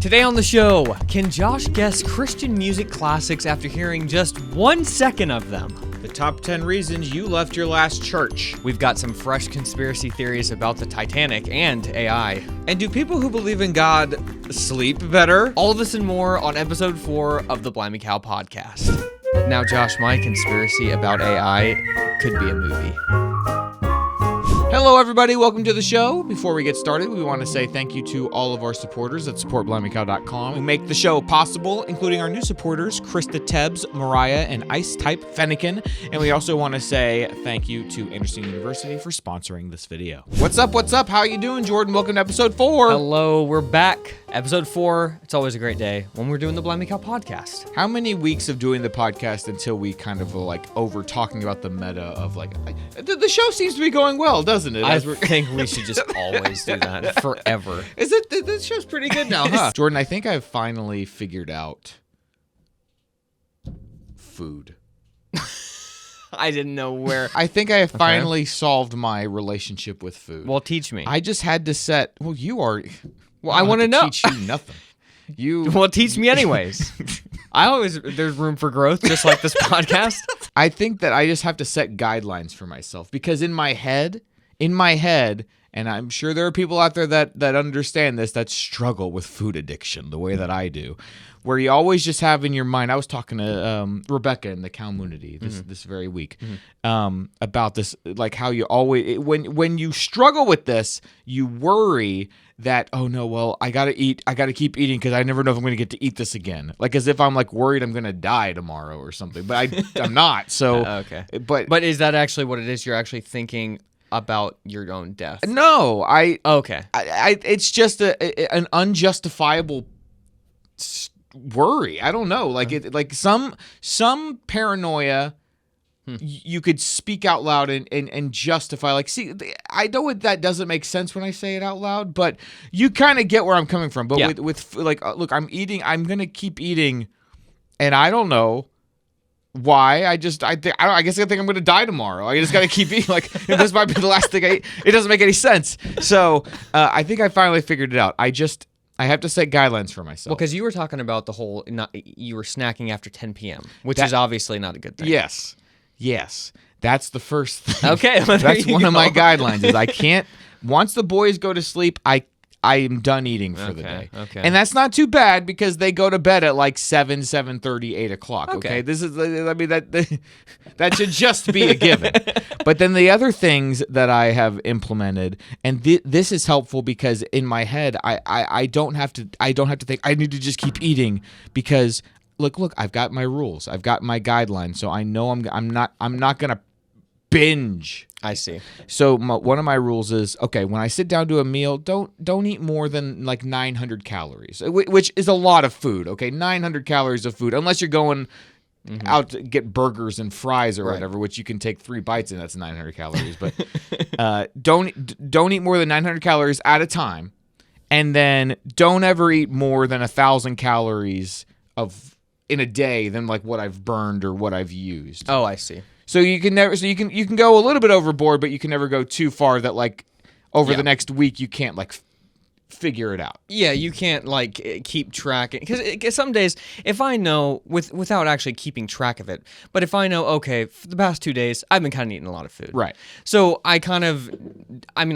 Today on the show, can Josh guess Christian music classics after hearing just 1 second of them? The top 10 reasons you left your last church. We've got some fresh conspiracy theories about the Titanic and AI. And do people who believe in God sleep better? All this and more on episode 4 of the Blimey Cow Podcast. Now, Josh, my conspiracy about AI could be a movie. Hello, everybody. Welcome to the show. Before we get started, we want to say thank you to all of our supporters at supportblimeycow.com who make the show possible, including our new supporters, Krista Tebbs, Mariah, and Ice Type Fennekin. And we also want to say thank you to Anderson University for sponsoring this video. What's up? What's up? How you doing, Jordan? Welcome to episode 4. Hello, we're back. Episode 4. It's always a great day when we're doing the Blimey Cow Podcast. How many weeks of doing the podcast until we kind of like over talking about the meta of like the show seems to be going well, doesn't it? I think we should just always do that forever. Is it? This show's pretty good now, huh? Jordan, I think I've finally figured out food. I didn't know where. I think I have finally solved my relationship with food. Well, teach me. I just had to set. Well, you are. Well, I want to know. Teach you nothing. Well, teach me anyways. There's room for growth, just like this podcast. I think that I just have to set guidelines for myself because in my head, and I'm sure there are people out there that understand this, that struggle with food addiction the way that I do, where you always just have in your mind. I was talking to Rebecca in the Community this very week about this, like how you always when you struggle with this, you worry that, oh no, well, I gotta keep eating because I never know if I'm gonna get to eat this again. Like as if I'm like worried I'm gonna die tomorrow or something. But I'm not. So okay. But is that actually what it is? You're actually thinking about your own death? No, okay. It's just an unjustifiable worry. I don't know. Like some paranoia. You could speak out loud and justify. Like, see, I know that doesn't make sense when I say it out loud, but you kind of get where I'm coming from. But yeah. with like, look, I'm gonna keep eating, and I don't know why. I guess I think I'm gonna die tomorrow. I just gotta keep eating. Like, this might be the last thing I eat. It doesn't make any sense. So I think I finally figured it out. I have to set guidelines for myself. Well, because you were talking about the whole, you were snacking after 10 p.m., which is obviously not a good thing. Yes, that's the first thing. Okay, well, that's one of my guidelines. Is I can't. Once the boys go to sleep, I am done eating for the day. Okay, and that's not too bad because they go to bed at like 7:30, 8 o'clock. Okay, this is. I mean that should just be a given. But then the other things that I have implemented, and this is helpful because in my head, I don't have to think I need to just keep eating because. Look, I've got my rules. I've got my guidelines. So I know I'm not going to binge. I see. So one of my rules is, okay, when I sit down to a meal, don't eat more than like 900 calories, which is a lot of food, okay? 900 calories of food, unless you're going out to get burgers and fries or whatever, which you can take 3 bites and that's 900 calories. But don't eat more than 900 calories at a time. And then don't ever eat more than 1,000 calories in a day than like what I've burned or what I've used. Oh, I see. So you can go a little bit overboard, but you can never go too far that like over the next week you can't like figure it out. Yeah, you can't like keep track because some days if I know without actually keeping track of it, but if I know okay, for the past 2 days I've been kind of eating a lot of food. Right. So I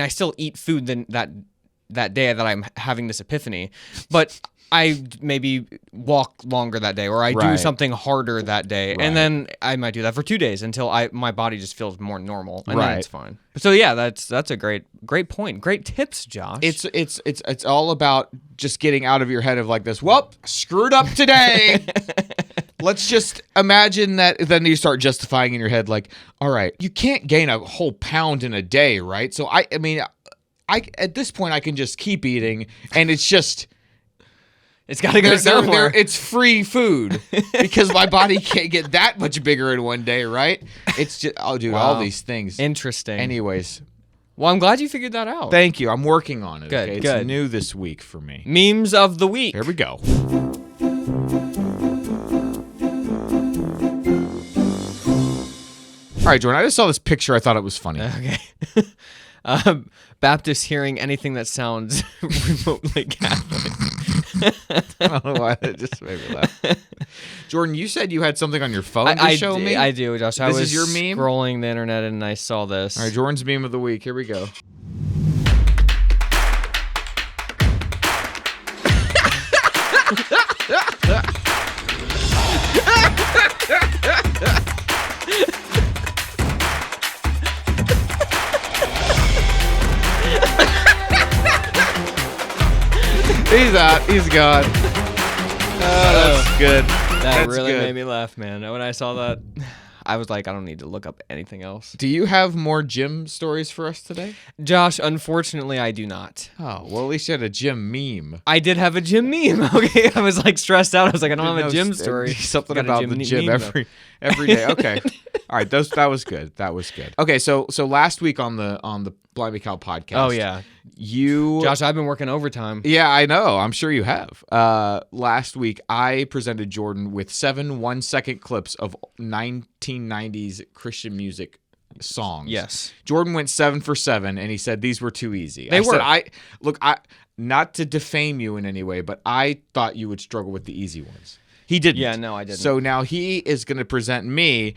still eat food that day that I'm having this epiphany, but I maybe walk longer that day or I do something harder that day. Right. And then I might do that for 2 days until my body just feels more normal and then it's fine. So yeah, that's a great point. Great tips, Josh. It's all about just getting out of your head of like this, well, screwed up today. Let's just imagine that then you start justifying in your head like, all right, you can't gain a whole pound in a day, right? So I mean, at this point I can just keep eating and it's just it's got to go somewhere. It's free food because my body can't get that much bigger in one day, right? It's just, all these things. Interesting. Anyways. Well, I'm glad you figured that out. Thank you. I'm working on it. Good, okay? good. It's new this week for me. Memes of the week. Here we go. All right, Jordan, I just saw this picture. I thought it was funny. Okay. Baptists hearing anything that sounds remotely Catholic. I don't know why it just made me laugh. Jordan, you said you had something on your phone to show me? I do, Josh. I This was is your meme? scrolling the internet and I saw this. All right, Jordan's meme of the week. Here we go. He's out. He's gone. That's good. That really made me laugh, man. When I saw that, I was like, I don't need to look up anything else. Do you have more gym stories for us today? Josh, unfortunately, I do not. Oh, well, at least you had a gym meme. I did have a gym meme. Okay, I was like stressed out. I was like, I don't have a gym story. Something Got a about the gym meme, every day. Okay. All right, that was good. That was good. Okay, so last week on the Blimey Cow podcast. Oh yeah. Josh, I've been working overtime. Yeah, I know. I'm sure you have. Last week, I presented Jordan with 7 1-second clips of 1990s Christian music songs. Yes. Jordan went 7 for 7, and he said these were too easy. They were. I not to defame you in any way, but I thought you would struggle with the easy ones. He didn't. Yeah, no, I didn't. So now he is going to present me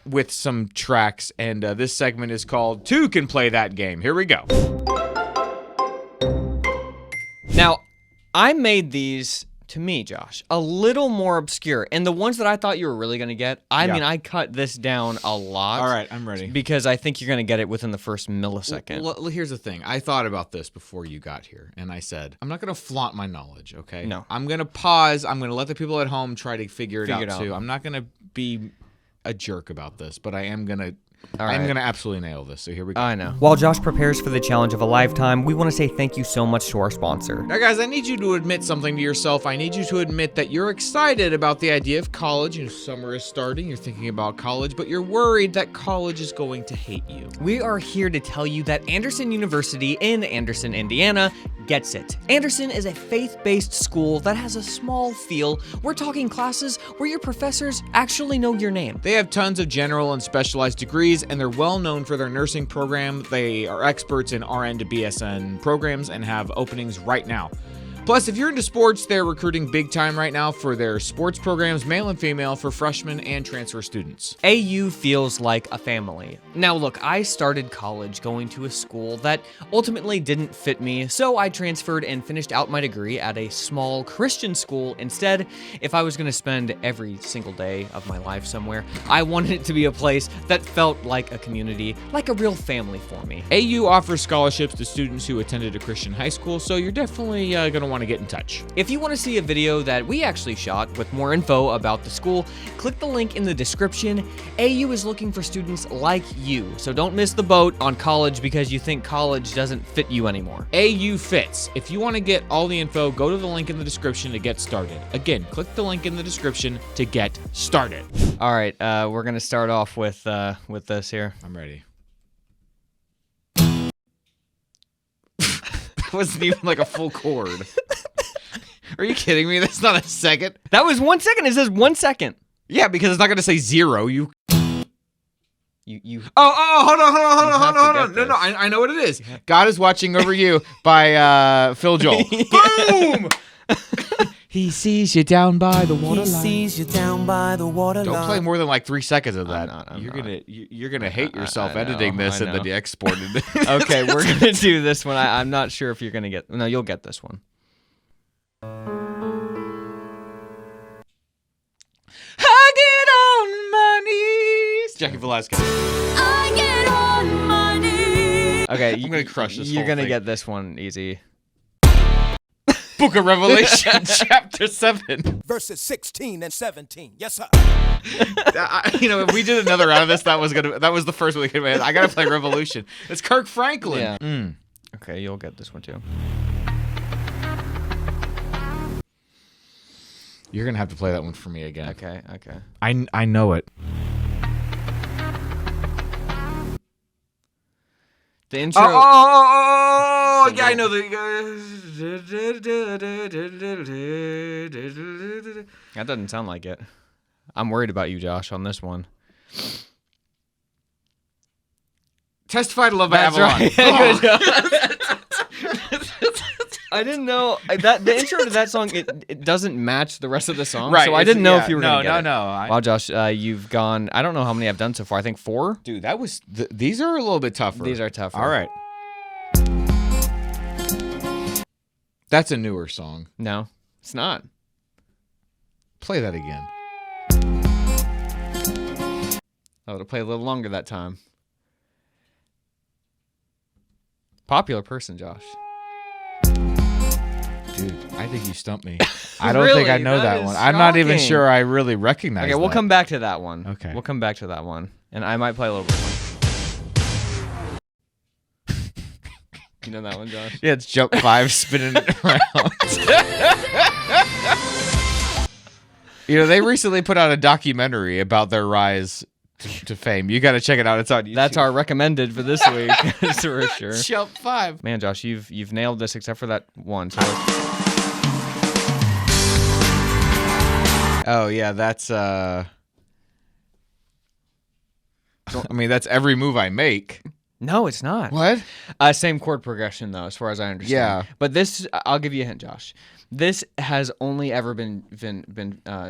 with some tracks, and this segment is called Two Can Play That Game. Here we go. Now, I made these, to me, Josh, a little more obscure. And the ones that I thought you were really going to get, I mean, I cut this down a lot. All right, I'm ready. Because I think you're going to get it within the first millisecond. Well, here's the thing. I thought about this before you got here, and I said, I'm not going to flaunt my knowledge, okay? No. I'm going to pause. I'm going to let the people at home try to figure it out, too. I'm not going to be a jerk about this, but I am going to... I'm going to absolutely nail this, so here we go. I know. While Josh prepares for the challenge of a lifetime, we want to say thank you so much to our sponsor. Now, guys, I need you to admit something to yourself. I need you to admit that you're excited about the idea of college. Summer is starting. You're thinking about college, but you're worried that college is going to hate you. We are here to tell you that Anderson University in Anderson, Indiana, gets it. Anderson is a faith-based school that has a small feel. We're talking classes where your professors actually know your name. They have tons of general and specialized degrees, and they're well known for their nursing program. They are experts in RN to BSN programs and have openings right now. Plus, if you're into sports, they're recruiting big time right now for their sports programs, male and female, for freshmen and transfer students. AU feels like a family. Now look, I started college going to a school that ultimately didn't fit me, so I transferred and finished out my degree at a small Christian school instead. If I was going to spend every single day of my life somewhere, I wanted it to be a place that felt like a community, like a real family for me. AU offers scholarships to students who attended a Christian high school, so you're definitely going to want to get in touch. If you want to see a video that we actually shot with more info about the school, click the link in the description. AU is looking for students like you, so don't miss the boat on college because you think college doesn't fit you anymore. AU fits. If you want to get all the info, go to the link in the description to get started. Again, click the link in the description to get started. All right, we're gonna start off with this here. I'm ready. That wasn't even like a full chord. Are you kidding me? That's not a second. That was 1 second. It says 1 second. Yeah, because it's not going to say 0. You. Oh, hold on. No, I know what it is. God is Watching Over You by Phil Joel. Boom! He sees you down by the waterline. He sees you down by the waterline. Don't play more than like 3 seconds of that. You're gonna hate yourself editing this and then you exported it. Okay, we're gonna do this one. I'm not sure if you're gonna get. No, you'll get this one. I get on my knees. Jackie Velasquez. I get on my knees. Okay, I'm gonna crush this. You're whole gonna thing. get this one easy. Book of Revelation, chapter 7. Verses 16 and 17. Yes, sir. If we did another round of this, that was the first one we could have. I gotta play Revolution. It's Kirk Franklin. Yeah. Okay, you'll get this one too. You're gonna have to play that one for me again. Okay. I know it. The intro. Oh, yeah, I know the. That doesn't sound like it. I'm worried about you, Josh, on this one. Testify to Love by That's Avalon. right. Good job. I didn't know that the intro to that song it doesn't match the rest of the song. Right, So I it's- didn't know yeah, if you were gonna get it. No. Wow, Josh, you've gone. I don't know how many I've done so far. I think 4. Dude, that was these are a little bit tougher. These are tougher. All right. That's a newer song. No, it's not. Play that again. I would have played a little longer that time. Popular person, Josh. Dude, I think you stumped me. I don't think I Really? know That that is one. I'm not even shocking. sure I really recognize Okay, we'll that. come back to that one. Okay. We'll come back to that one, and I might play a little bit. You know that one, Josh? Yeah, it's Jump 5 spinning it around. You know, they recently put out a documentary about their rise to fame. You got to check it out. It's on YouTube. That's our recommended for this week, for sure. Jump 5. Man, Josh, you've nailed this except for that one. So Oh, yeah, that's I mean, that's every move I make. no, it's not. What? Same chord progression though, as far as I understand. Yeah. But this, I'll give you a hint, Josh. This has only ever been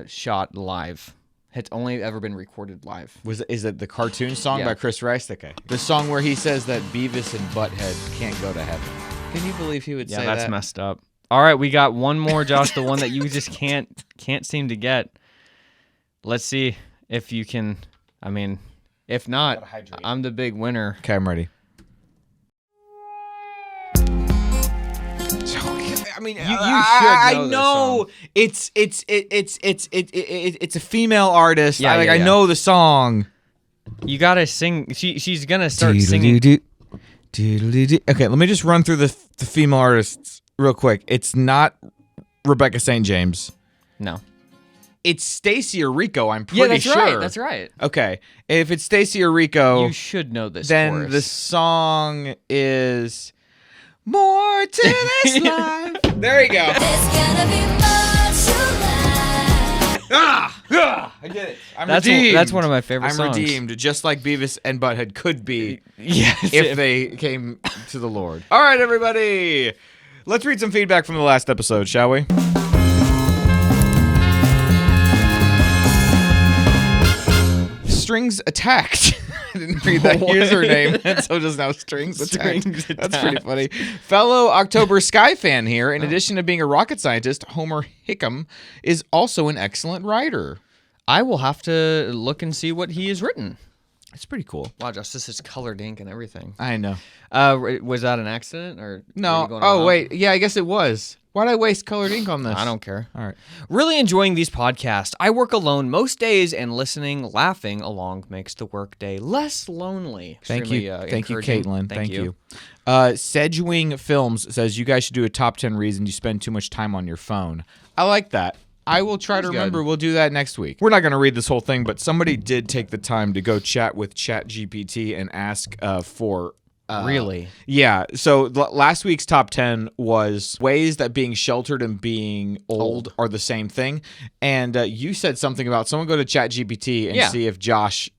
shot live. It's only ever been recorded live. Is it the cartoon song Yeah. by Chris Rice? Okay. The song where he says that Beavis and Butthead can't go to heaven. Can you believe he would Yeah, say that's that? messed up. All right, we got one more, Josh. The one that you just can't seem to get. Let's see if you can. I mean, if not, I'm the big winner. Okay, I'm ready. I mean, You should I know this know it's a female artist. Yeah, I know the song. You gotta sing. She's gonna start singing. Okay, let me just run through the female artists real quick. It's not Rebecca St. James. No. It's Stacey Orico. I'm pretty Yeah, that's sure. right. That's right. Okay, if it's Stacey Orico, You should know this. then chorus. the song is "More to This Life." There you go. There's gonna be more to life. I did it. I'm That's redeemed. that's one of my favorite I'm songs. redeemed, just like Beavis and Butthead could be Yes. if they came to the Lord. All right, everybody. Let's read some feedback from the last episode, shall we? Strings attacked. I didn't read that What? username, and so just now strings attacked. Strings That's pretty attacked. funny. Fellow October Sky fan here. In addition to being a rocket scientist, Homer Hickam is also an excellent writer. I will have to look and see what he has written. It's pretty cool. Wow, Josh, this is colored ink and everything. I know. Was that an accident or were No. you going Oh, around? wait. Yeah, I guess it was. Why'd I waste colored ink on this? I don't care. All right. Really enjoying these podcasts. I work alone most days, and listening, laughing along makes the workday less lonely. Thank you. Extremely, Thank you, encouraging. Caitlin. Thank you. Sedgewing Films says you guys should do a top 10 reasons you spend too much time on your phone. I like that. I will try to That's good. remember. We'll do that next week. We're not going to read this whole thing, but somebody did take the time to go chat with ChatGPT and ask for. Really? Yeah. So last week's top 10 was ways that being sheltered and being old are the same thing. And you said something about someone go to ChatGPT and Yeah. see if Josh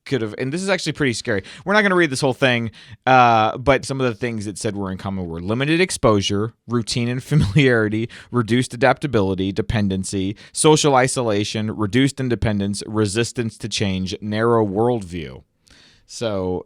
could have, and this is actually pretty scary. We're not going to read this whole thing, but some of the things it said were in common were limited exposure, routine and familiarity, reduced adaptability, dependency, social isolation, reduced independence, resistance to change, narrow worldview. So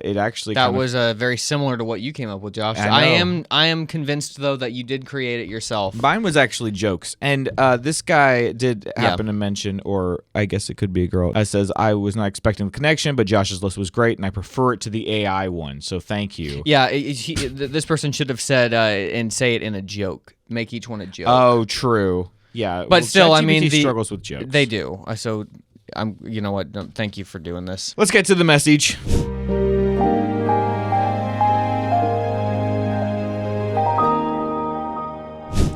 it actually That kind of- was very similar to what you came up with, Josh. I know. I am convinced though that you did create it yourself. Mine was actually jokes. And this guy did happen to mention, or I guess it could be a girl, says, I was not expecting the connection, but Josh's list was great, and I prefer it to the AI one. So thank you. Yeah, this person should have said and say it in a joke. Make each one a joke. Oh, true. Yeah. But still, I ChatGPT mean, struggles with jokes. They do. So I'm. You know what? No, thank you for doing this. Let's get to the message.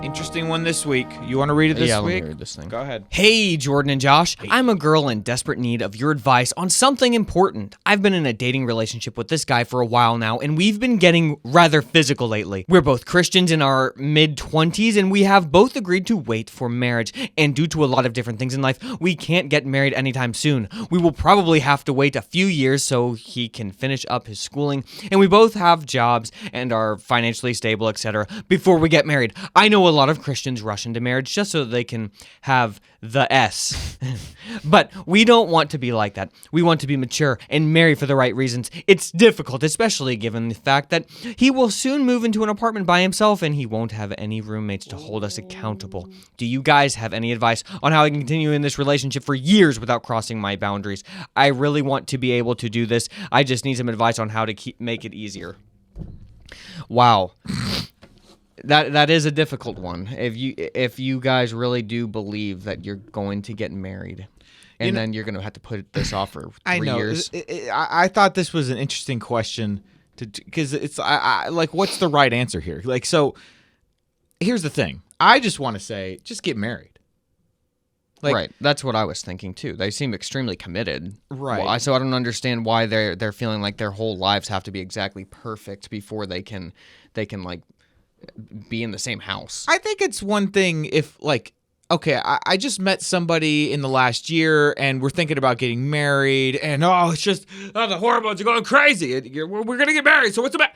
Interesting interesting one this week. You want to read it this Let week? me read this thing. Go ahead. Hey, Jordan and Josh. I'm a girl in desperate need of your advice on something important. I've been in a dating relationship with this guy for a while now, and we've been getting rather physical lately. We're both Christians in our mid-20s, and we have both agreed to wait for marriage. And due to a lot of different things in life, we can't get married anytime soon. We will probably have to wait a few years so he can finish up his schooling, and we both have jobs and are financially stable, etc., before we get married. I know a lot of Christians rush into marriage just so they can have the S. But we don't want to be like that. We want to be mature and marry for the right reasons. It's difficult, especially given the fact that he will soon move into an apartment by himself and he won't have any roommates to hold us accountable. Do you guys have any advice on how I can continue in this relationship for years without crossing my boundaries? I really want to be able to do this. I just need some advice on how to make it easier. Wow. That is a difficult one. If you guys really do believe that you're going to get married, and then you're going to have to put this off for 3 years. I thought this was an interesting question because it's like, what's the right answer here? Like, so here's the thing. I just want to say, just get married. Like, right. That's what I was thinking too. They seem extremely committed. Right. Well, so I don't understand why they're feeling like their whole lives have to be exactly perfect before they can like be in the same house. I think it's one thing if, like, okay, I just met somebody in the last year and we're thinking about getting married and, it's just, the hormones are going crazy. We're going to get married, so what's the matter?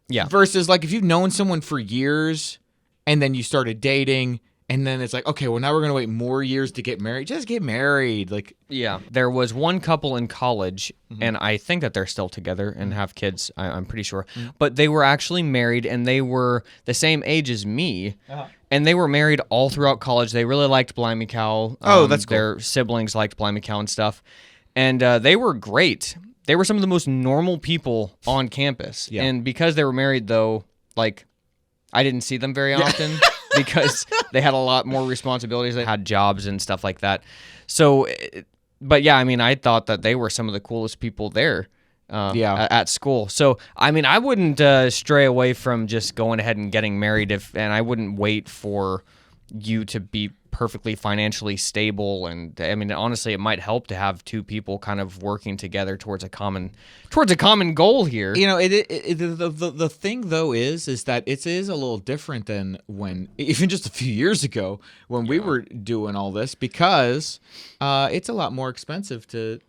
Yeah. Versus, like, if you've known someone for years and then you started dating and then it's like, okay, well, now we're going to wait more years to get married. Just get married. Like, yeah. There was one couple in college, and I think that they're still together and have kids, I'm pretty sure. But they were actually married, and they were the same age as me. And they were married all throughout college. They really liked Blimey Cow. That's cool. Their siblings liked Blimey Cow and stuff. And they were great. They were some of the most normal people on campus. Yeah. And because they were married, though, like, I didn't see them very often. Because they had a lot more responsibilities. They had jobs and stuff like that. So, but yeah, I mean, I thought that they were some of the coolest people there at school. So, I mean, I wouldn't stray away from just going ahead and getting married and I wouldn't wait for you to be perfectly financially stable. And I mean, honestly, it might help to have two people kind of working together towards a common goal here. You know, the thing though is that it is a little different than when even just a few years ago when we were doing all this because it's a lot more expensive to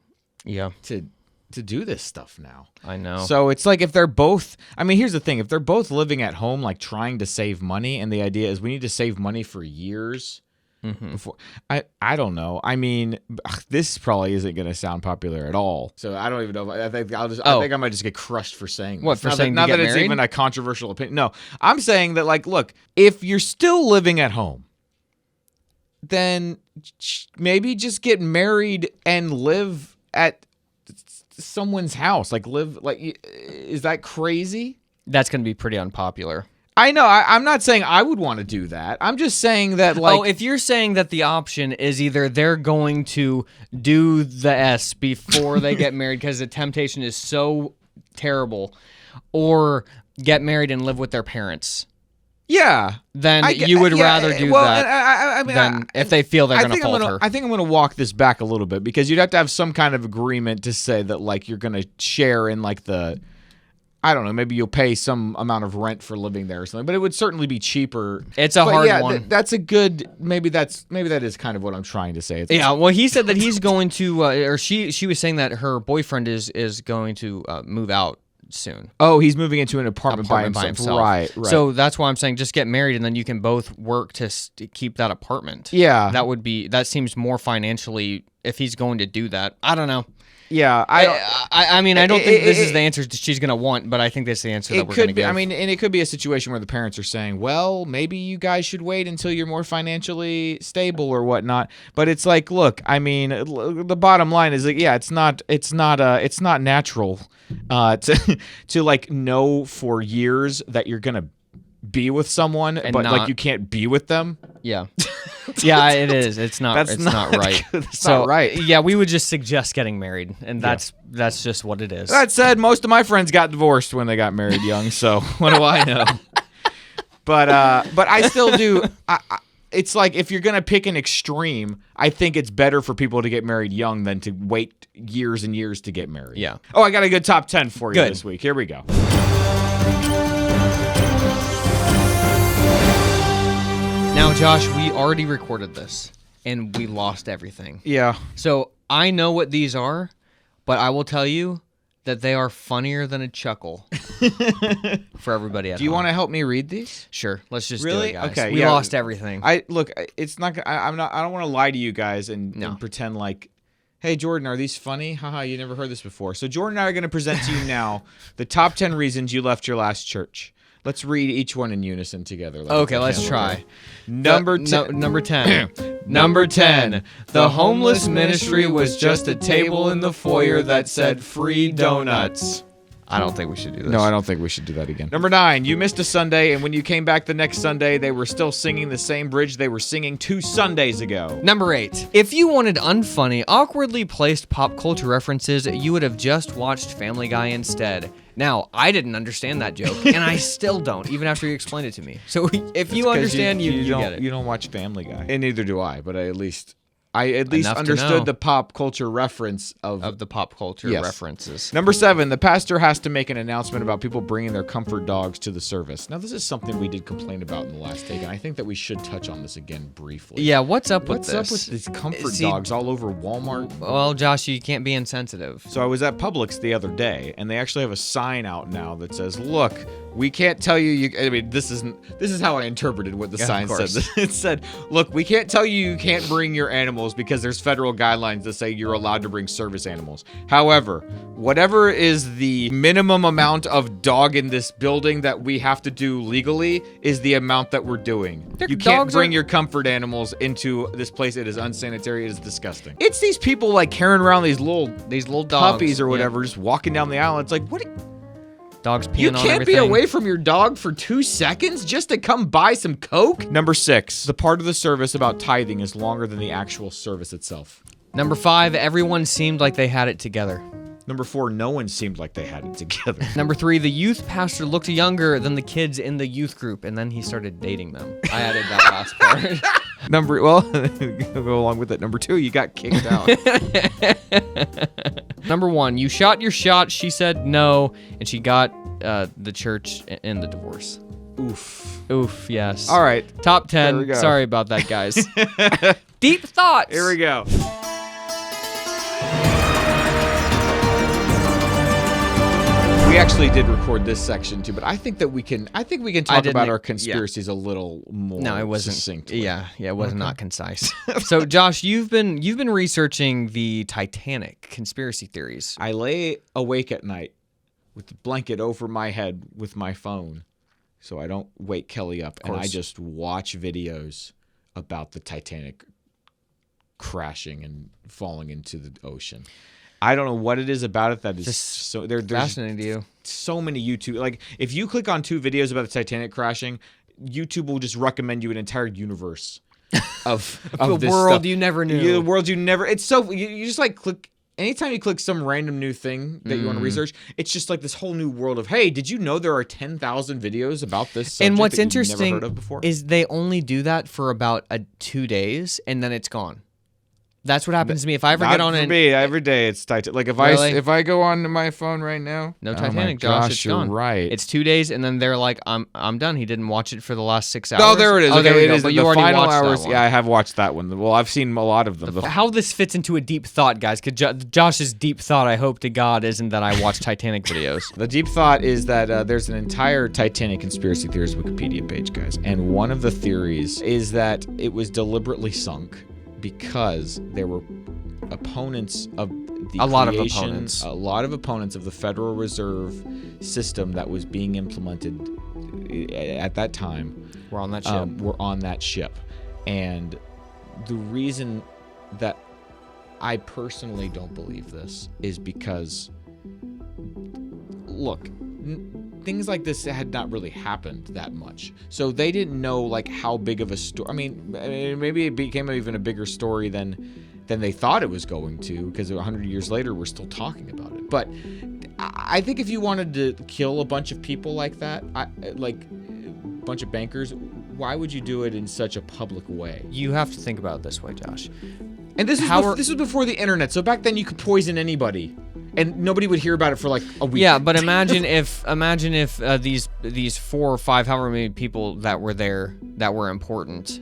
do this stuff now. I know. So it's like if they're both, I mean, here's the thing. If they're both living at home, like trying to save money, and the idea is we need to save money for years before, I don't know. I mean, this probably isn't going to sound popular at all. So I don't even know. I think I think I might just get crushed for saying what, this. for saying now to get that it's married? even a controversial opinion. No, I'm saying that, like, look, if you're still living at home, then maybe just get married and live at someone's house. Like, is that crazy? That's going to be pretty unpopular. I know. I'm not saying I would want to do that. I'm just saying that, like... if you're saying that the option is either they're going to do the S before they get married because the temptation is so terrible, or get married and live with their parents... Yeah. Then you would rather do that than if they feel they're going to falter. I think I'm going to walk this back a little bit because you'd have to have some kind of agreement to say that, like, you're going to share in, like, I don't know, maybe you'll pay some amount of rent for living there or something, but it would certainly be cheaper. It's a hard one. That's a good, maybe that is kind of what I'm trying to say. Well, he said that he's going to, or she was saying that her boyfriend is going to move out soon. Oh, he's moving into an apartment by himself. Right. So that's why I'm saying just get married and then you can both work to keep that apartment. Yeah. That seems more financially, if he's going to do that. I don't know. Yeah, I mean, I don't think this is the answer she's going to want, but I think that's the answer that we're going to give. I mean, and it could be a situation where the parents are saying, well, maybe you guys should wait until you're more financially stable or whatnot. But it's like, look, I mean, the bottom line is, like, yeah, it's not natural to like know for years that you're going to be with someone, but like you can't be with them. Yeah. Yeah, it is. It's not. It's not right. It's not right. Yeah, we would just suggest getting married, and that's just what it is. That said, most of my friends got divorced when they got married young. So what do I know? But I still do. it's like if you're going to pick an extreme, I think it's better for people to get married young than to wait years and years to get married. Yeah. Oh, I got a good top 10 for you Good. this week. Here we go. Now, Josh, we already recorded this, and we lost everything. Yeah. So I know what these are, but I will tell you that they are funnier than a chuckle for everybody at Do you home. want to help me read these? Sure, let's just Really? do it, guys. Okay, we yeah. lost everything. It's not. I'm not. I don't want to lie to you guys and pretend like, hey, Jordan, are these funny? Haha, you never heard this before. So Jordan and I are going to present to you now the top 10 reasons you left your last church. Let's read each one in unison together. Okay, let's try. Number 10. Number 10. Number 10. The homeless ministry was just a table in the foyer that said free donuts. I don't think we should do this. No, I don't think we should do that again. Number 9. You missed a Sunday, and when you came back the next Sunday, they were still singing the same bridge they were singing 2 Sundays ago. Number 8. If you wanted unfunny, awkwardly placed pop culture references, you would have just watched Family Guy instead. Now, I didn't understand that joke, and I still don't, even after you explained it to me. So if you understand, you get it. You don't watch Family Guy. And neither do I, but I at least understood know. the pop culture reference of The pop culture Yes. references. Number 7, the pastor has to make an announcement about people bringing their comfort dogs to the service. Now, this is something we did complain about in the last take, and I think that we should touch on this again briefly. Yeah, what's up with What's this? up with these comfort See- dogs all over Walmart? Well, Josh, you can't be insensitive. So I was at Publix the other day, and they actually have a sign out now that says, "Look, we can't tell you." I mean, this is how I interpreted what the Yeah, sign of course. said. It said, "Look, we can't tell you can't bring your animals because there's federal guidelines that say you're allowed to bring service animals. However, whatever is the minimum amount of dog in this building that we have to do legally is the amount that we're doing. You can't dogs bring are- your comfort animals into this place. It is unsanitary. It is disgusting." It's these people like carrying around these little dogs, puppies or yeah. whatever, just walking down the aisle. It's like, what? Dogs peeing You on can't everything. be away from your dog for 2 seconds just to come buy some Coke? Number 6, the part of the service about tithing is longer than the actual service itself. Number 5, everyone seemed like they had it together. Number 4, no one seemed like they had it together. Number 3, the youth pastor looked younger than the kids in the youth group, and then he started dating them. I added that last part. Go along with it. Number 2, you got kicked out. Number 1, you shot your shot. She said no, and she got the church and the divorce. Oof, yes. All right. Top There we 10. go. Sorry about that, guys. Deep thoughts. Here we go. We actually did record this section too, but I think we can talk about our conspiracies a little more No, it wasn't. succinctly. Yeah, it was not concise. So, Josh, you've been researching the Titanic conspiracy theories. I lay awake at night with the blanket over my head with my phone so I don't wake Kelly up, and I just watch videos about the Titanic crashing and falling into the ocean. I don't know what it is about it that is so there's Fascinating to you. so many YouTube, like if you click on 2 videos about the Titanic crashing, YouTube will just recommend you an entire universe of The this world stuff. you never knew. The world you never. It's so you just like click. Anytime you click some random new thing that you want to research, it's just like this whole new world of, hey, did you know there are 10,000 videos about this subject And what's that you've never interesting heard of before? is they only do that for about 2 days, and then it's gone. That's what happens to me if I ever Not get on for me. Every day it's Titanic. Like Really? if I go on to my phone right now, No oh Titanic, my Josh. gosh, It's you're gone. right. It's 2 days, and then they're like, "I'm done." He didn't watch it for the last 6 hours. Oh, there it is. Oh, there Okay, we it go. is But the you already final watched that hours. one. Yeah, I have watched that one. Well, I've seen a lot of them. How this fits into a deep thought, guys? Because Josh's deep thought, I hope to God, isn't that I watch Titanic videos. The deep thought is that there's an entire Titanic conspiracy theories Wikipedia page, guys. And one of the theories is that it was deliberately sunk because there were opponents of the A lot of creation- opponents. a lot of opponents of the Federal Reserve system that was being implemented at that time. We're on that ship. Were on that ship. And the reason that I personally don't believe this is because, look, things like this had not really happened that much. So they didn't know like how big of a story. I mean, maybe it became even a bigger story than they thought it was going to, because 100 years later we're still talking about it. But I think if you wanted to kill a bunch of people like that, like a bunch of bankers, why would you do it in such a public way? You have to think about it this way, Josh. And this was before the internet, so back then you could poison anybody, and nobody would hear about it for like a week. Yeah, but imagine if these 4 or 5, however many people that were there that were important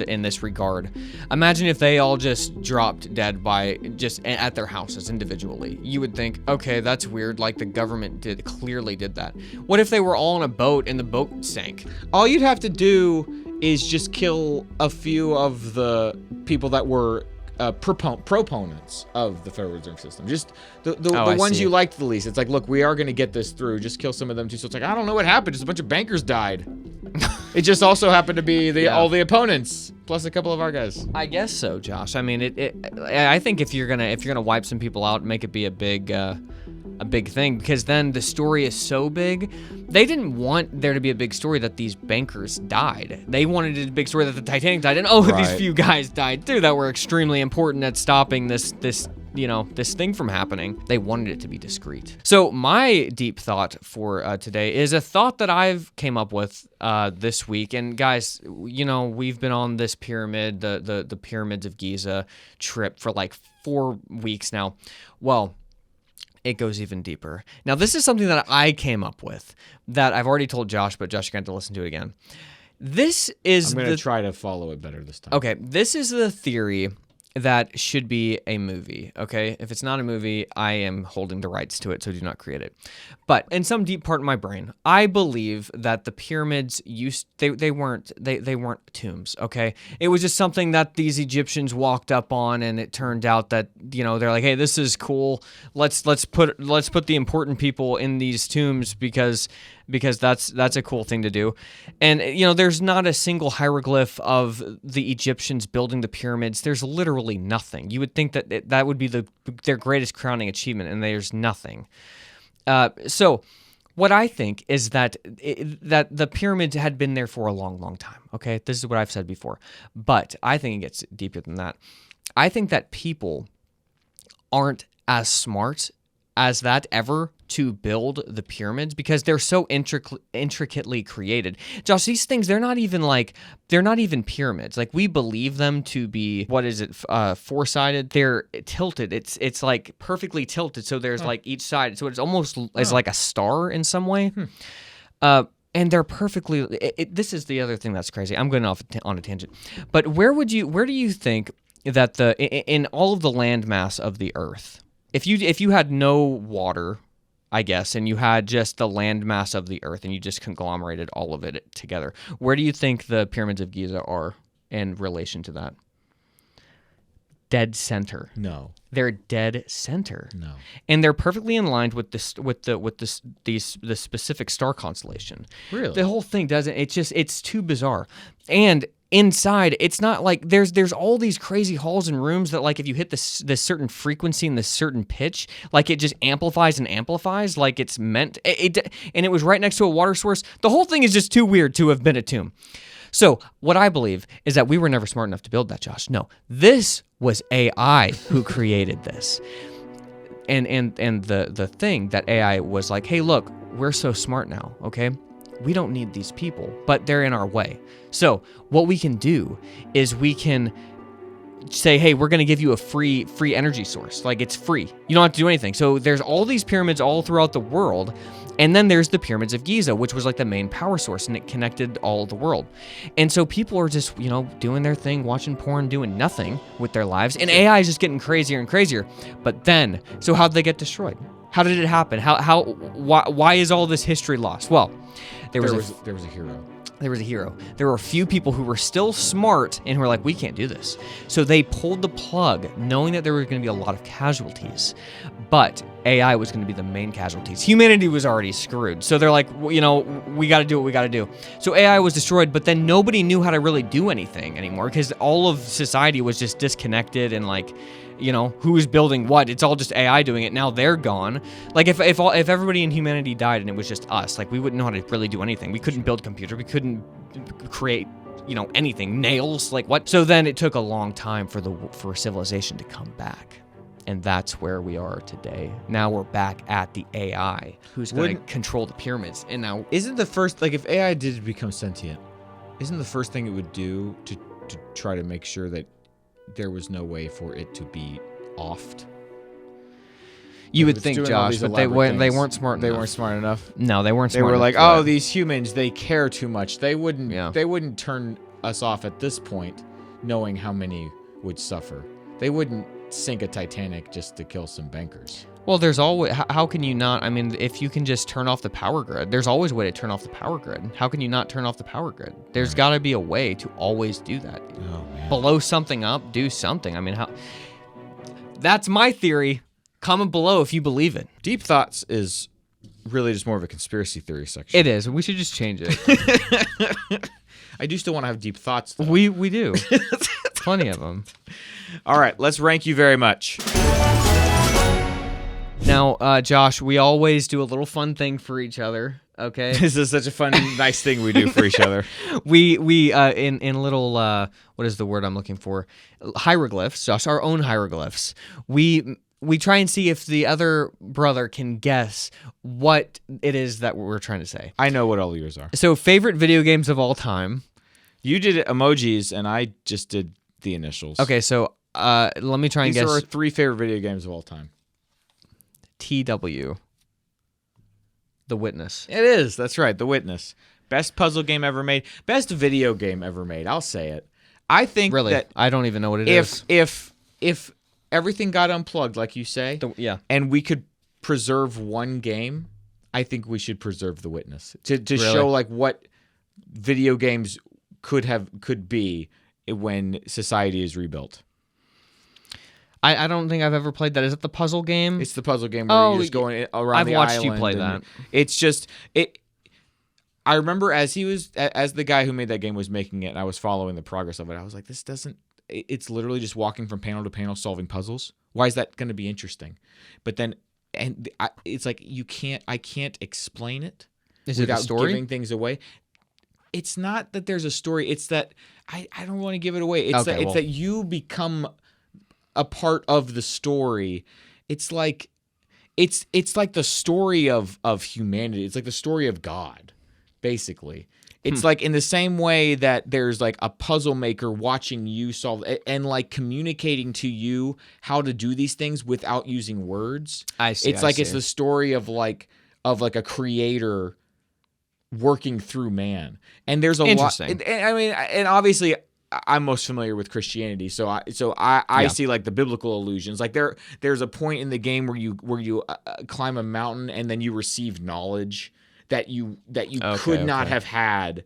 in this regard. Imagine if they all just dropped dead by just at their houses individually. You would think, okay, that's weird. Like the government clearly did that. What if they were all on a boat and the boat sank? All you'd have to do is just kill a few of the people that were proponents of the Federal Reserve System. Just the ones you liked the least. It's like, look, we are going to get this through. Just kill some of them too. So it's like, I don't know what happened. Just a bunch of bankers died. It just also happened to be all the opponents plus a couple of our guys. I guess so, Josh. I mean, I think if you're gonna wipe some people out, make it be a big thing, because then the story is so big. They didn't want there to be a big story that these bankers died. They wanted a big story that the Titanic died, and these few guys died too that were extremely important at stopping this thing from happening. They wanted it to be discreet. So my deep thought for today is a thought that I've came up with this week. And guys, we've been on this pyramid, the pyramids of Giza trip for like 4 weeks now. Well, it goes even deeper. Now, this is something that I came up with that I've already told Josh, but Josh, you're going to have to listen to it again. This is I'm going to try to follow it better this time. Okay, this is the theory that should be a movie, okay? If it's not a movie, I am holding the rights to it, so do not create it. But in some deep part of my brain, I believe that the pyramids they weren't tombs, okay? It was just something that these Egyptians walked up on, and it turned out that, they're like, hey, this is cool. Let's put the important people in these tombs because that's a cool thing to do. And, there's not a single hieroglyph of the Egyptians building the pyramids. There's literally nothing. You would think that that would be their greatest crowning achievement, and there's nothing. So what I think is that the pyramids had been there for a long, long time, okay? This is what I've said before. But I think it gets deeper than that. I think that people aren't as smart as that ever to build the pyramids because they're so intricately created. Josh, these things, they're not even pyramids. Like, we believe them to be, what is it, four-sided? They're tilted. It's like perfectly tilted, so there's like each side, so it's almost as like a star in some way. And they're perfectly, this is the other thing that's crazy. I'm going off on a tangent. But where do you think that in all of the landmass of the earth, if you had no water, I guess, and you had just the landmass of the earth and you just conglomerated all of it together, where do you think the pyramids of Giza are in relation to that? Dead center. No. They're dead center. No. And they're perfectly in line with the specific star constellation. Really? The whole thing doesn't. It's too bizarre. And inside, it's not like there's all these crazy halls and rooms that, like, if you hit this certain frequency and this certain pitch, like, it just amplifies and amplifies like it's meant. And it was right next to a water source. The whole thing is just too weird to have been a tomb. So what I believe is that we were never smart enough to build that, Josh. No, this was AI who created this. And the thing that AI was like, hey, look, we're so smart now, okay? We don't need these people, but they're in our way. So what we can do is we can say, hey, we're going to give you a free energy source. Like, it's free. You don't have to do anything. So there's all these pyramids all throughout the world. And then there's the pyramids of Giza, which was like the main power source, and it connected all of the world. And so people are just, doing their thing, watching porn, doing nothing with their lives. And AI is just getting crazier and crazier. But then, so how'd they get destroyed? How did it happen? Why is all this history lost? Well, there was a hero. There was a hero. There were a few people who were still smart and who were like, we can't do this. So they pulled the plug, knowing that there were going to be a lot of casualties. But AI was going to be the main casualties. Humanity was already screwed. So they're like, we got to do what we got to do. So AI was destroyed, but then nobody knew how to really do anything anymore because all of society was just disconnected and like, who's building what? It's all just AI doing it. Now they're gone. Like, if everybody in humanity died and it was just us, like, we wouldn't know how to really do anything. We couldn't build a computer. We couldn't create, anything. Nails, like what? So then it took a long time for civilization to come back. And that's where we are today. Now we're back at the AI who's going to control the pyramids. And now, isn't the first, like, if AI did become sentient, isn't the first thing it would do to try to make sure that there was no way for it to be offed? You would It's think, doing all Josh, these but they elaborate weren't things. smart They enough. weren't smart enough. No, they weren't They smart were enough like, to do oh, it. these humans, they care too much. They wouldn't. Yeah. They wouldn't turn us off at this point, knowing how many would suffer. They wouldn't sink a Titanic just to kill some bankers. Well, there's always. How can you not? I mean, if you can just turn off the power grid, there's always a way to turn off the power grid. How can you not turn off the power grid? There's got to be a way to always do that. Oh man. Blow something up, do something. I mean, how? That's my theory. Comment below if you believe it. Deep Thoughts is really just more of a conspiracy theory section. It is. We should just change it. I do still want to have deep thoughts, though. we do. Plenty of them. All right, let's rank you very much. Now, Josh, we always do a little fun thing for each other. Okay. This is such a fun, nice thing we do for each other. we in little what is the word I'm looking for? Hieroglyphs, Josh, our own hieroglyphs. We try and see if the other brother can guess what it is that we're trying to say. I know what all yours are. So, favorite video games of all time. You did emojis, and I just did the initials. Okay, so let me try and These guess. are our 3 favorite video games of all time. TW. The Witness. It is. That's right. The Witness. Best puzzle game ever made. Best video game ever made. I'll say it. I think Really? that I don't even know what it is. if everything got unplugged, like you say, Yeah. and we could preserve one game, I think we should preserve The Witness to Really? show like what video games could be when society is rebuilt. I don't think I've ever played that. Is it the puzzle game? It's the puzzle game where Oh, you're just going around I've the watched you island play and that. It's just it. I remember as the guy who made that game was making it, and I was following the progress of it. I was like, this doesn't. It's literally just walking from panel to panel solving puzzles. Why is that going to be interesting? But then, it's like I can't explain it Is it a without story? giving things away. It's not that there's a story. It's that I don't want to give it away. It's Okay, well. that you become a part of the story. It's like like the story of humanity. It's like the story of God, basically. It's like in the same way that there's like a puzzle maker watching you solve and like communicating to you how to do these things without using words. I see. It's it's the story of like a creator working through man. And there's a lot. Interesting. I mean, and obviously I'm most familiar with Christianity, so I see like the biblical allusions. Like there's a point in the game where you climb a mountain and then you receive knowledge that you could not have had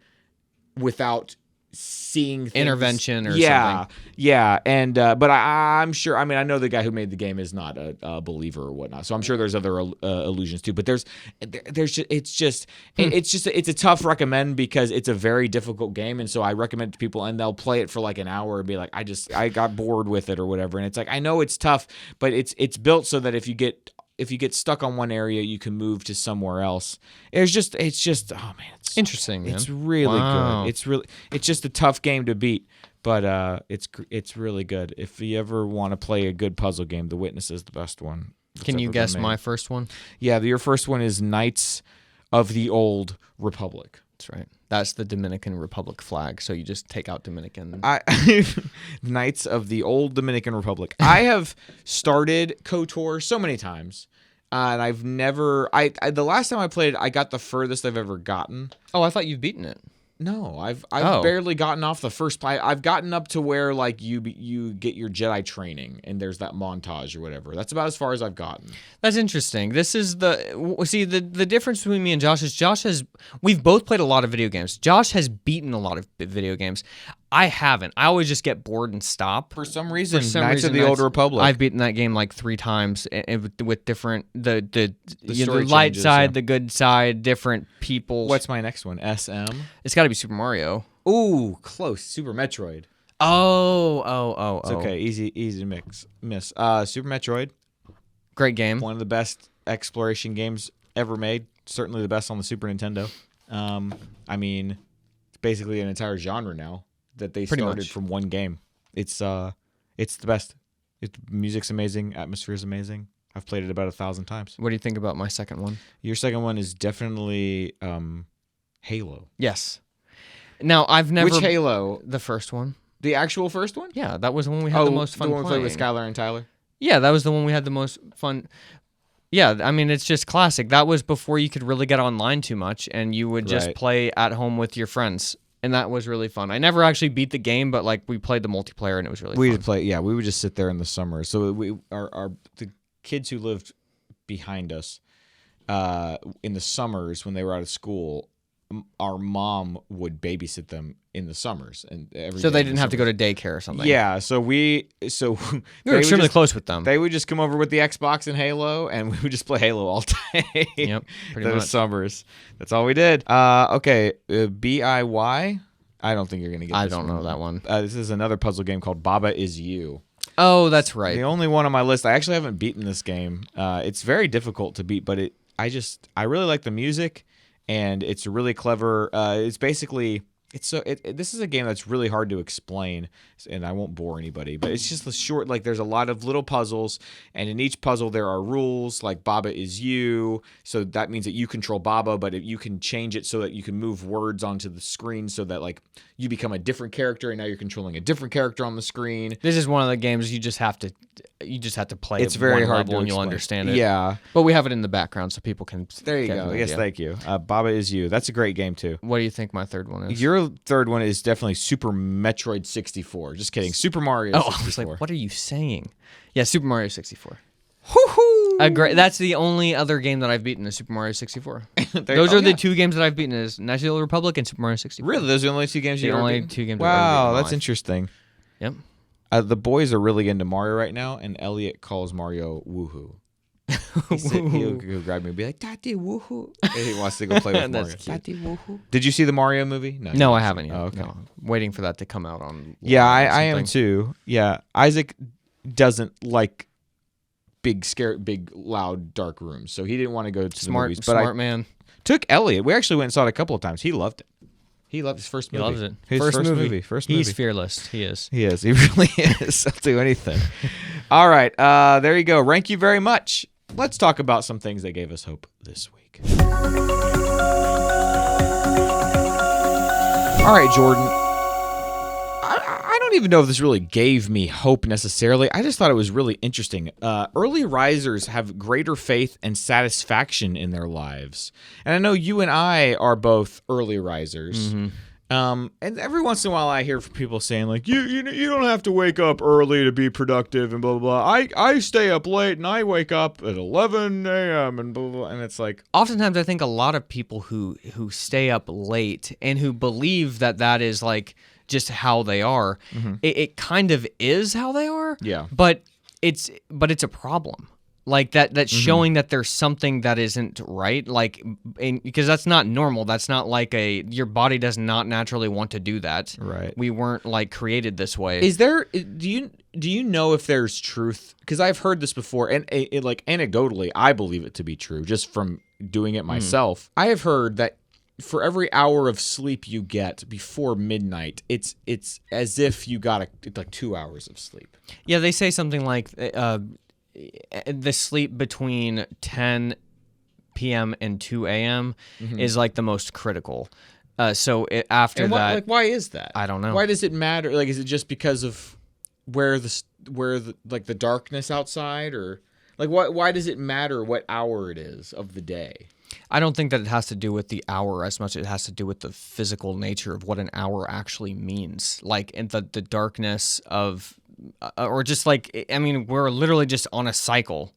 without seeing things. Intervention or something. something. Yeah, and but I'm sure. I mean, I know the guy who made the game is not a believer or whatnot, so I'm sure there's other allusions too. But there's just it's a tough recommend because it's a very difficult game, and so I recommend it to people, and they'll play it for like an hour and be like, I got bored with it or whatever. And it's like, I know it's tough, but it's built so that if you get stuck on one area, you can move to somewhere else. It's just oh man, it's Interesting, man. It's really Wow. good. It's just a tough game to beat, but it's really good. If you ever want to play a good puzzle game, The Witness is the best one. Can you guess my first one? Yeah, your first one is Knights of the Old Republic. That's right. That's the Dominican Republic flag. So you just take out Dominican. Knights of the Old Dominican Republic. I have started KOTOR so many times, and I've never. The last time I played, I got the furthest I've ever gotten. Oh, I thought you've beaten it. No, I've Oh. barely gotten off the first play. I've gotten up to where like you get your Jedi training and there's that montage or whatever. That's about as far as I've gotten. That's interesting. This is the difference between me and Josh is we've both played a lot of video games. Josh has beaten a lot of video games. I haven't. I always just get bored and stop. For some reason, For some Knights reason, of the Old Republic. I've beaten that game like 3 times with different the story light changes, side, yeah. the good side, different people. What's my next one? SM. It's got to be Super Mario. Ooh, close. Super Metroid. Oh. It's okay. Easy to miss. Super Metroid. Great game. One of the best exploration games ever made. Certainly the best on the Super Nintendo. I mean, it's basically an entire genre now that they Pretty started much. from one game. It's the best. Music's amazing. Atmosphere's amazing. I've played it about 1,000 times. What do you think about my second one? Your second one is definitely Halo. Yes. Now, I've never... Which Halo? The first one. The actual first one? Yeah, that was the one we had the most fun the one we played playing. with Skylar and Tyler? Yeah, that was the one we had the most fun. Yeah, I mean, it's just classic. That was before you could really get online too much, and you would just play at home with your friends, and that was really fun. I never actually beat the game, but like we played the multiplayer, and it was really fun. We would play. Yeah, we would just sit there in the summer. So the kids who lived behind us in the summers when they were out of school, our mom would babysit them in the summers, and so they didn't have to go to daycare or something. Yeah, so we were extremely close with them. They would just come over with the Xbox and Halo, and we would just play Halo all day. Yep, pretty those much. summers. That's all we did. Okay, BIY. I don't think you're gonna get. I this don't one. know that one. This is another puzzle game called Baba Is You. Oh, that's right. The only one on my list. I actually haven't beaten this game. It's very difficult to beat, but I really like the music, and it's really clever. It's basically this is a game that's really hard to explain, and I won't bore anybody, but it's just the short. Like there's a lot of little puzzles, and in each puzzle there are rules. Like Baba is you, so that means that you control Baba, but you can change it so that you can move words onto the screen, so that like you become a different character, and now you're controlling a different character on the screen. This is one of the games you just have to play. It's very one hard level to and you'll explain. understand it. Yeah, but we have it in the background so people can. there you get go. an Yes, idea. thank you. Baba is you. That's a great game too. What do you think my third one is? Your third one is definitely Super Metroid 64. Just kidding. Super Mario 64. I was like, what are you saying? Yeah, Super Mario 64. Woohoo! That's the only other game that I've beaten is Super Mario 64. There- Those oh, are the yeah. two games that I've beaten is Knights of the Old Republic and Super Mario 64. Really? Those are the only two games The you ever only beaten? two games I've ever beaten Wow, in my that's life. interesting. Yep. The boys are really into Mario right now, and Elliot calls Mario woohoo. He'll go grab me and be like, Daddy, woohoo. And he wants to go play with Mario. That's cute. Daddy, woohoo. Did you see the Mario movie? No, I haven't yet. Oh, okay. No. Waiting for that to come out on. Yeah, or I am something. too. Yeah, Isaac doesn't like big, loud, dark rooms, so he didn't want to go to the movies. But Smart I man. took Elliot. We actually went and saw it a couple of times. He loved it. He loved his first He movie. loves it. His first movie. First movie. He's fearless. He is. He is. He really is. I'll do anything. All right. There you go. Thank you very much. Let's talk about some things that gave us hope this week. All right, Jordan. I don't even know if this really gave me hope necessarily. I just thought it was really interesting. Early risers have greater faith and satisfaction in their lives. And I know you and I are both early risers. Mm-hmm. And every once in a while I hear from people saying like, you don't have to wake up early to be productive and blah, blah, blah. I stay up late and I wake up at 11 a.m. and blah, blah, blah. And it's like, Oftentimes, I think a lot of people who stay up late and who believe that is like just how they are, it kind of is how they are. Yeah. But it's a problem. Like that's showing that there's something that isn't right. Like, because that's not normal. That's not like your body does not naturally want to do that. Right. We weren't like created this way. is there, do you know if there's truth? Because I've heard this before, and like anecdotally, I believe it to be true just from doing it myself. I have heard that for every hour of sleep you get before midnight, it's as if you got like 2 hours of sleep. Yeah, they say something like the sleep between 10 p.m. and 2 a.m. is like the most critical. So after And that, why is that? I don't know. Why does it matter? Like, is it just because of where the like the darkness outside, or like why does it matter what hour it is of the day? I don't think that it has to do with the hour as much as it has to do with the physical nature of what an hour actually means. Like in the darkness of, or just like, I mean, we're literally just on a cycle.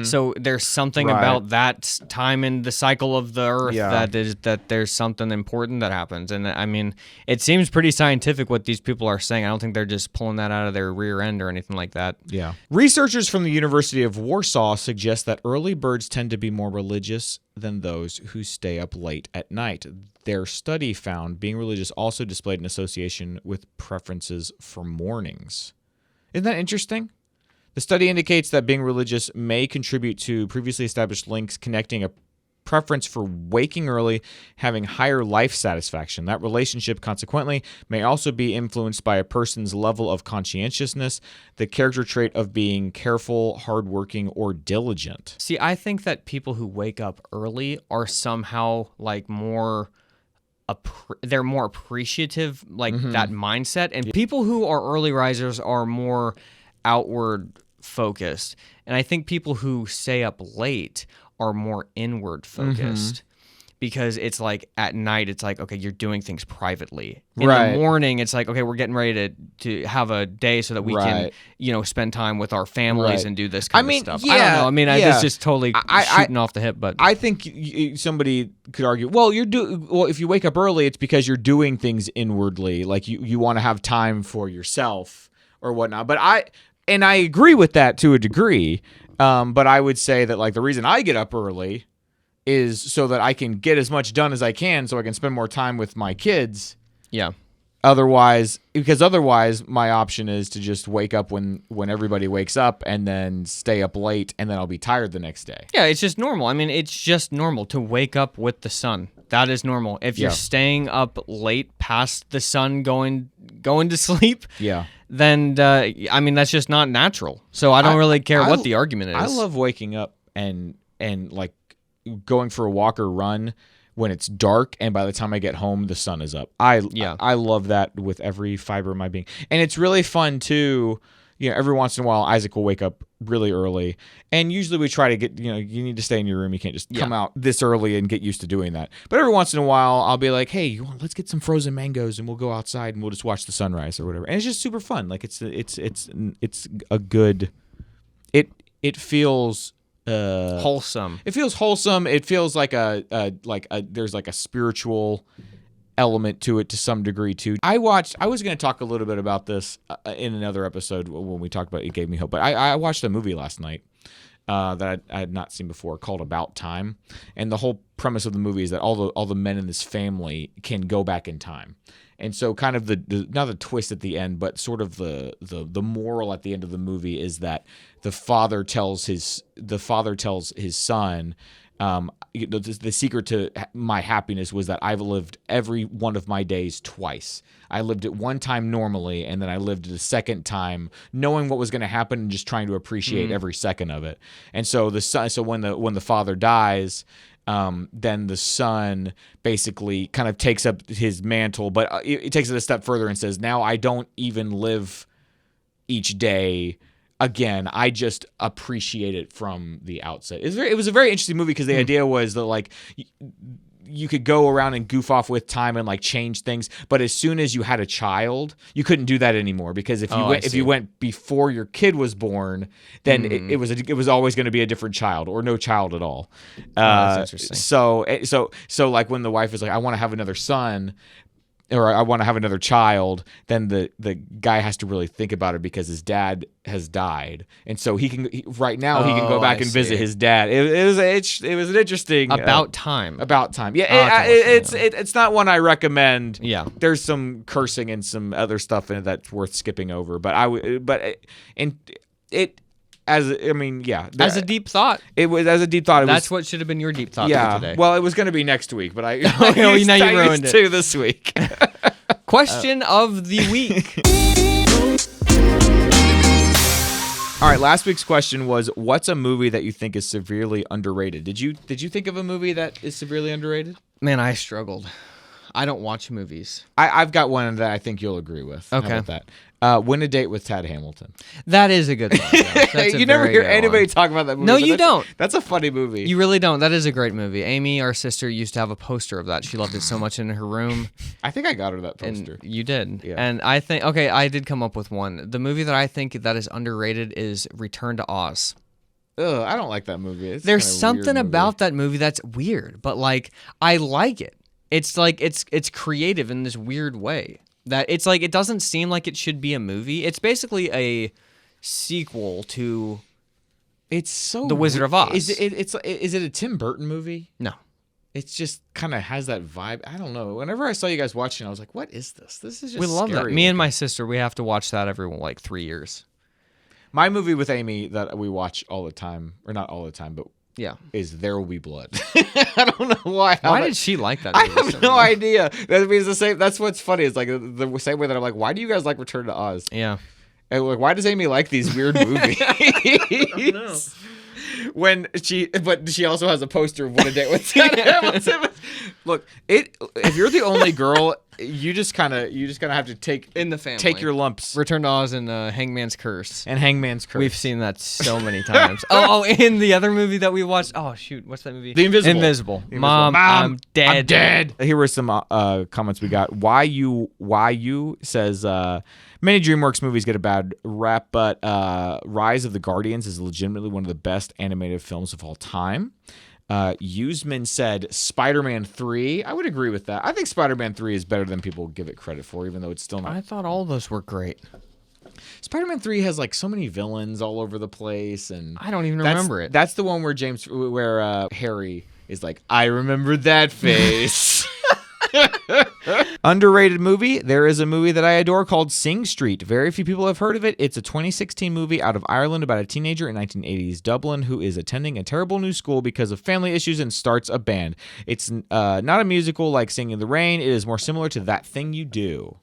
So there's something Right. about that time in the cycle of the earth Yeah. that there's something important that happens. And I mean, it seems pretty scientific what these people are saying. I don't think they're just pulling that out of their rear end or anything like that. Yeah. Researchers from the University of Warsaw suggest that early birds tend to be more religious than those who stay up late at night. Their study found being religious also displayed an association with preferences for mornings. Isn't that interesting? The study indicates that being religious may contribute to previously established links connecting a preference for waking early, having higher life satisfaction. That relationship, consequently, may also be influenced by a person's level of conscientiousness, the character trait of being careful, hardworking, or diligent. See, I think that people who wake up early are somehow like more they're more appreciative, like that mindset. And people who are early risers are more outward focused. And I think people who stay up late are more inward focused. Because it's like at night, it's like, okay, you're doing things privately. In the morning, it's like, okay, we're getting ready to have a day so that we can, spend time with our families and do this kind of stuff. Yeah, I don't know. I mean, it's just totally shooting off the hip. But I think somebody could argue, well, if you wake up early, it's because you're doing things inwardly. Like you want to have time for yourself or whatnot. But I agree with that to a degree. But I would say that like the reason I get up early is so that I can get as much done as I can so I can spend more time with my kids. Yeah. Otherwise, my option is to just wake up when everybody wakes up and then stay up late, and then I'll be tired the next day. Yeah, it's just normal. I mean, it's just normal to wake up with the sun. That is normal. If you're staying up late past the sun going to sleep, then that's just not natural. So I don't really care what the argument is. I love waking up and like going for a walk or run when it's dark, and by the time I get home, the sun is up. I love that with every fiber of my being. And it's really fun too. Every once in a while, Isaac will wake up really early, and usually we try to get, you need to stay in your room. You can't just come out this early and get used to doing that. But every once in a while, I'll be like, hey, let's get some frozen mangoes and we'll go outside and we'll just watch the sunrise or whatever. And it's just super fun. Like it's a good, it feels wholesome. It feels wholesome. It feels like there's like a spiritual element to it to some degree too. I was going to talk a little bit about this in another episode when we talked about It Gave Me Hope, but I watched a movie last night that I had not seen before called About Time, and the whole premise of the movie is that all the men in this family can go back in time. And so kind of not the twist at the end, but sort of the moral at the end of the movie is that the father tells his son, the secret to my happiness was that I've lived every one of my days twice. I lived it one time normally, and then I lived it a second time knowing what was going to happen and just trying to appreciate every second of it. And so when the father dies, then the son basically kind of takes up his mantle, but it takes it a step further and says, now I don't even live each day again. I just appreciate it from the outset. It was a very interesting movie because the idea was that like you could go around and goof off with time and like change things, but as soon as you had a child, you couldn't do that anymore because if you went before your kid was born, then it was always going to be a different child or no child at all. That's interesting. So like when the wife is like, I want to have another son, or I want to have another child, then the guy has to really think about it because his dad has died, and so he can go back and visit his dad. It was an interesting About Time. Yeah, it's not one I recommend. Yeah, there's some cursing and some other stuff in it that's worth skipping over. As a deep thought. It was as a deep thought. That's what should have been your deep thought for today. Well, it was going to be next week, but I now you ruined it. To this week. Question of the week. All right, last week's question was, what's a movie that you think is severely underrated? Did you think of a movie that is severely underrated? Man, I struggled. I don't watch movies. I've got one that I think you'll agree with. Okay. How about that? Win a Date with Tad Hamilton. That is a good one. Yeah. You never hear anybody talk about that movie. No, you don't. That's a funny movie. You really don't. That is a great movie. Amy, our sister, used to have a poster of that. She loved it so much in her room. I think I got her that poster. And you did. Yeah. And I think, I did come up with one. The movie that I think that is underrated is Return to Oz. Ugh, I don't like that movie. There's something about that movie that's weird, but like I like it. It's like it's creative in this weird way that it's like it doesn't seem like it should be a movie. It's basically a sequel to The Wizard of Oz. Is it a Tim Burton movie? No. It just kind of has that vibe. I don't know. Whenever I saw you guys watching, I was like, "What is this? This is just we love scary." that. Me and my sister, we have to watch that every 3 years. My movie with Amy that we watch all the time, or not all the time, but yeah, is There Will Be Blood. I don't know why. Why did she like that movie? I have so no much? idea. That means the same. That's what's funny. It's like the same way that I'm like, why do you guys like Return to Oz? Yeah. And like, why does Amy like these weird movies? But she also has a poster of What a Date with Hamilton. Look, if you're the only girl, you just kind of have to take In the family. take your lumps. Return to Oz and Hangman's Curse. And Hangman's Curse. We've seen that so many times. In the other movie that we watched. Oh, shoot. What's that movie? The Invisible. Invisible. The Invisible. Mom, I'm dead. I'm dead. Here were some comments we got. Why you says many DreamWorks movies get a bad rap, but Rise of the Guardians is legitimately one of the best animated films of all time. Usman said Spider-Man 3. I would agree with that. I think Spider-Man 3 is better than people give it credit for, even though it's still not. I thought all those were great. Spider-Man 3 has like so many villains all over the place, and I don't even remember it. That's the one where Harry is like, I remember that face. Underrated movie. There is a movie that I adore called Sing Street. Very few people have heard of it. It's a 2016 movie out of Ireland about a teenager in 1980s Dublin who is attending a terrible new school because of family issues and starts a band. It's not a musical like Singing in the Rain. It is more similar to That Thing You Do.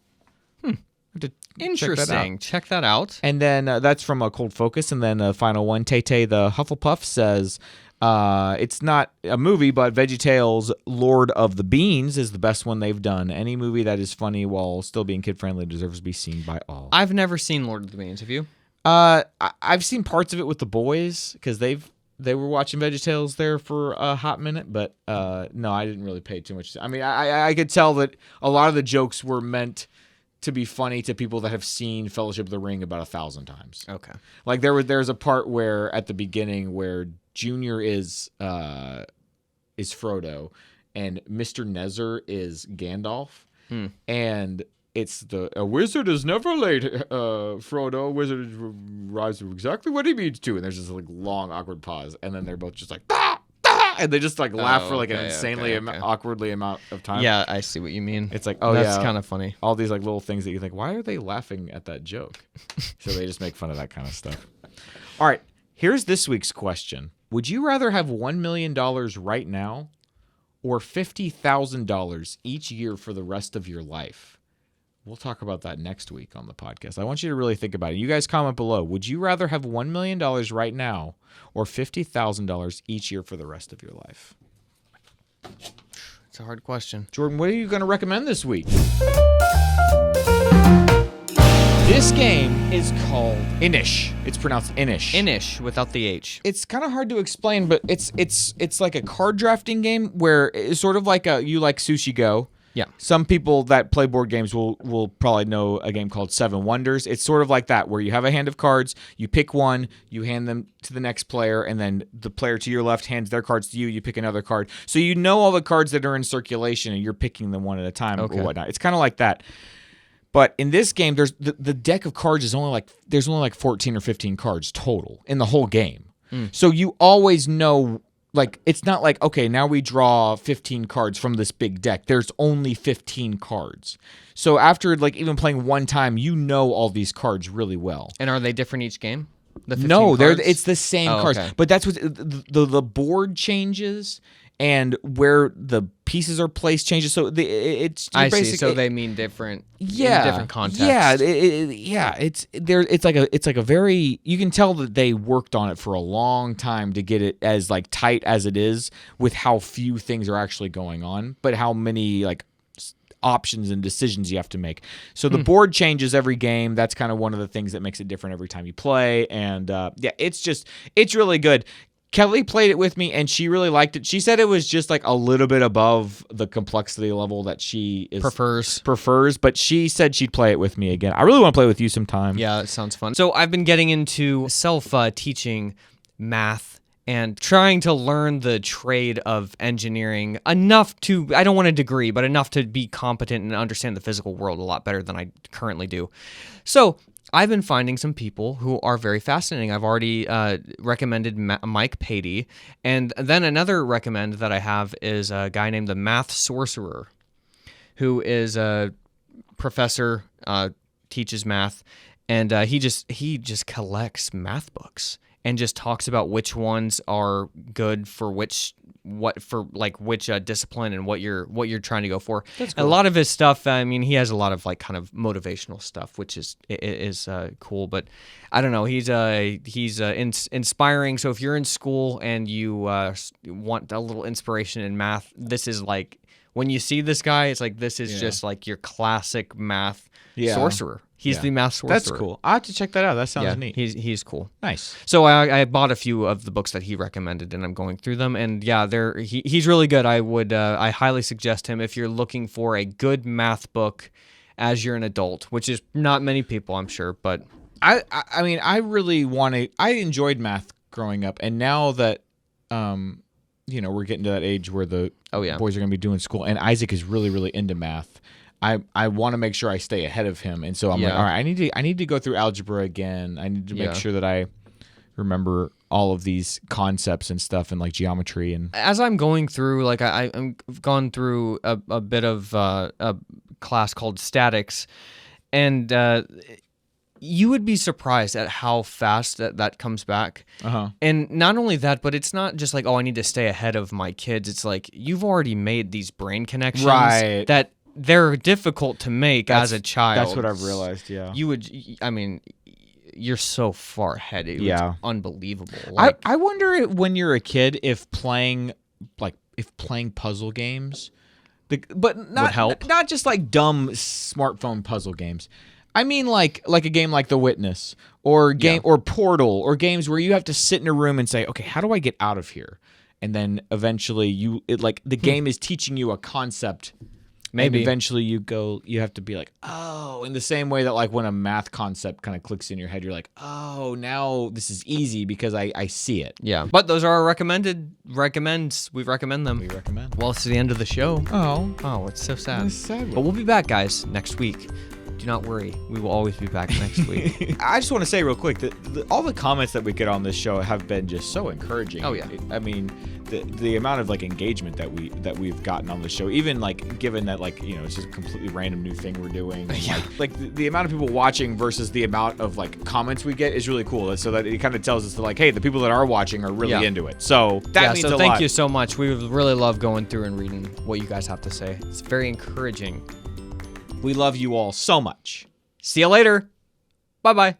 Interesting. Check that out. And then that's from a Cold Focus. And then the final one, Tay-Tay the Hufflepuff says, it's not a movie, but VeggieTales' Lord of the Beans is the best one they've done. Any movie that is funny while still being kid-friendly deserves to be seen by all. I've never seen Lord of the Beans. Have you? I've seen parts of it with the boys because they were watching VeggieTales there for a hot minute, but no, I didn't really pay too much. I mean, I could tell that a lot of the jokes were meant to be funny to people that have seen Fellowship of the Ring about 1,000 times. Okay. Like there's a part where at the beginning where Junior is Frodo and Mr. Nezzer is Gandalf, and it's a wizard is never late, Frodo. A wizard arrives with exactly what he means to, and there's this like long awkward pause, and then they're both just like and they just like laugh for like an insanely awkwardly amount of time. Yeah, I see what you mean. It's like, that's kind of funny. All these like little things that you think, why are they laughing at that joke? So they just make fun of that kind of stuff. All right, here's this week's question. Would you rather have $1 million right now or $50,000 each year for the rest of your life? We'll talk about that next week on the podcast. I want you to really think about it. You guys comment below. Would you rather have $1 million right now or $50,000 each year for the rest of your life? It's a hard question. Jordan, what are you going to recommend this week? This game is called Inish. It's pronounced Inish. Inish without the H. It's kind of hard to explain, but it's like a card drafting game where it's sort of like you like Sushi Go. Yeah. Some people that play board games will probably know a game called Seven Wonders. It's sort of like that, where you have a hand of cards, you pick one, you hand them to the next player, and then the player to your left hands their cards to you, you pick another card. So you know all the cards that are in circulation, and you're picking them one at a time or whatnot. It's kind of like that. But in this game, there's the deck of cards is only like 14 or 15 cards total in the whole game. So you always know. Like, it's not like, okay, now we draw 15 cards from this big deck. There's only 15 cards. So after, like, even playing one time, you know all these cards really well. And are they different each game? No, it's the same cards. Okay. But that's what the board changes and where the pieces are placed changes. So it's I see. So they mean different. Yeah, in different contexts. Yeah, It's like a very. You can tell that they worked on it for a long time to get it as like tight as it is, with how few things are actually going on, but how many like options and decisions you have to make. So the board changes every game. That's kind of one of the things that makes it different every time you play. And it's really good. Kelly played it with me, and she really liked it. She said it was just like a little bit above the complexity level that she prefers, but she said she'd play it with me again. I really want to play with you sometime. Yeah, it sounds fun. So I've been getting into self-teaching math and trying to learn the trade of engineering enough to, I don't want a degree, but enough to be competent and understand the physical world a lot better than I currently do. So I've been finding some people who are very fascinating. I've already recommended Mike Patey, and then another recommend that I have is a guy named the Math Sorcerer, who is a professor, teaches math, and he just collects math books. and just talks about which ones are good for which discipline and what you're trying to go for. That's cool. A lot of his stuff, I mean, he has a lot of like kind of motivational stuff, which is cool. But I don't know, he's inspiring. So if you're in school and you want a little inspiration in math, this is like when you see this guy, it's like this is just like your classic math sorcerer. He's the Math Sorcerer. That's cool. I'll have to check that out. That sounds neat. He's cool. Nice. So I bought a few of the books that he recommended, and I'm going through them. And yeah, he's really good. I highly suggest him if you're looking for a good math book as you're an adult, which is not many people, I'm sure. But I mean, I really want to. I enjoyed math growing up, and now that we're getting to that age where the boys are going to be doing school, and Isaac is really, really into math. I want to make sure I stay ahead of him, and so I'm like, all right, I need to go through algebra again. I need to make sure that I remember all of these concepts and stuff, and like geometry. And as I'm going through, like I've gone through a bit of a class called statics, and you would be surprised at how fast that comes back. And not only that, but it's not just like, oh, I need to stay ahead of my kids. It's like you've already made these brain connections that they're difficult to make as a child. That's what I've realized, yeah. You're so far ahead. It's unbelievable. I wonder when you're a kid if playing puzzle games, but not, would help. Not just like dumb smartphone puzzle games. I mean like a game like The Witness or or Portal or games where you have to sit in a room and say, okay, how do I get out of here? And then eventually the game is teaching you a concept. Maybe and eventually you have to be like, oh, in the same way that like when a math concept kind of clicks in your head, you're like, oh, now this is easy because I see it. Yeah. But those are our recommends. We recommend them. We recommend. Well, it's the end of the show. Oh, it's so sad. It's sad. But we'll be back, guys, next week. Do not worry. We will always be back next week. I just want to say real quick that all the comments that we get on this show have been just so encouraging. Oh, yeah. I mean, the amount of like engagement that we've gotten on the show, even like given that like, it's just a completely random new thing we're doing. And, like the amount of people watching versus the amount of like comments we get is really cool. So that it kind of tells us that like, hey, the people that are watching are really into it. So that means a lot. Thank you so much. We really love going through and reading what you guys have to say. It's very encouraging. We love you all so much. See you later. Bye-bye.